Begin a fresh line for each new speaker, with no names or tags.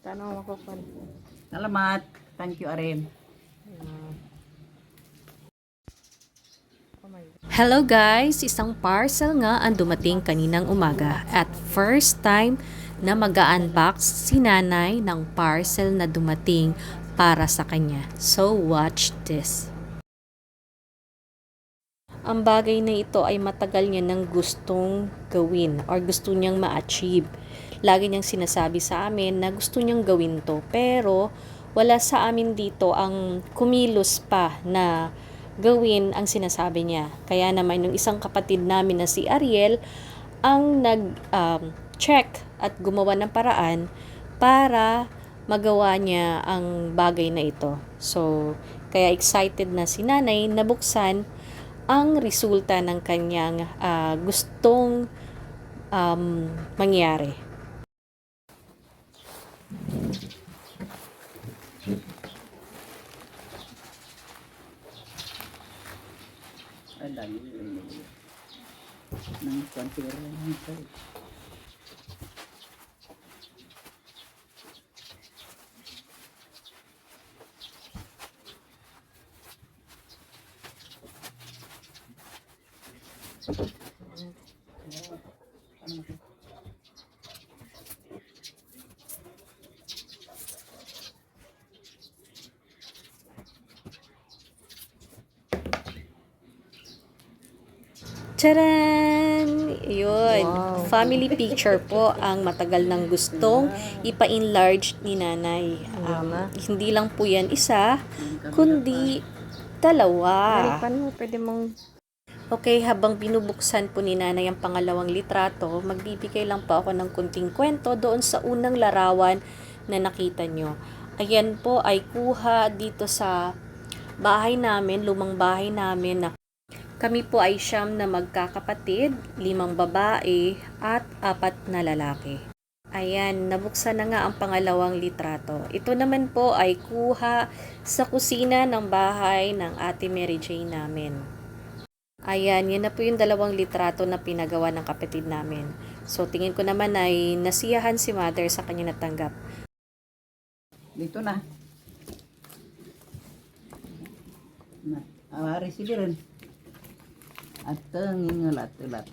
Tanong ako pa.
Salamat. Thank you, Arin.
Oh my God.
Hello guys! Isang parcel nga ang dumating kaninang umaga at first time na mag-unbox si nanay ng parcel na dumating para sa kanya. So watch this. Ang bagay na ito ay matagal niya nang gustong gawin or gusto niyang ma-achieve. Lagi niyang sinasabi sa amin na gusto niyang gawin to, pero wala sa amin dito ang kumilos pa na gawin ang sinasabi niya. Kaya naman yung isang kapatid namin na si Ariel ang nag-check at gumawa ng paraan para magawa niya ang bagay na ito. So, kaya excited na si nanay na buksan ang resulta ng kanyang gustong mangyari.
Ang dami ng konfira ng sa'yo.
Tcharan! Yun.
Wow.
Family picture po ang matagal nang gustong ipa-enlarge ni nanay. Hindi lang po yan isa, kundi dalawa.
Paano mo pwede mong
Okay, habang binubuksan po ni nanay ang pangalawang litrato, magbibigay lang po ako ng kunting kwento doon sa unang larawan na nakita nyo. Ayan po ay kuha dito sa bahay namin, lumang bahay namin na kami po ay 9 na magkakapatid, 5 babae at 4 na lalaki. Ayan, nabuksan na nga ang pangalawang litrato. Ito naman po ay kuha sa kusina ng bahay ng Ate Mary Jane namin. Ayan, yan na po yung dalawang litrato na pinagawa ng kapatid namin. So, tingin ko naman ay nasiyahan si mother sa kanya natanggap.
Dito na. Receiver rin. At ang ingalat-ulat.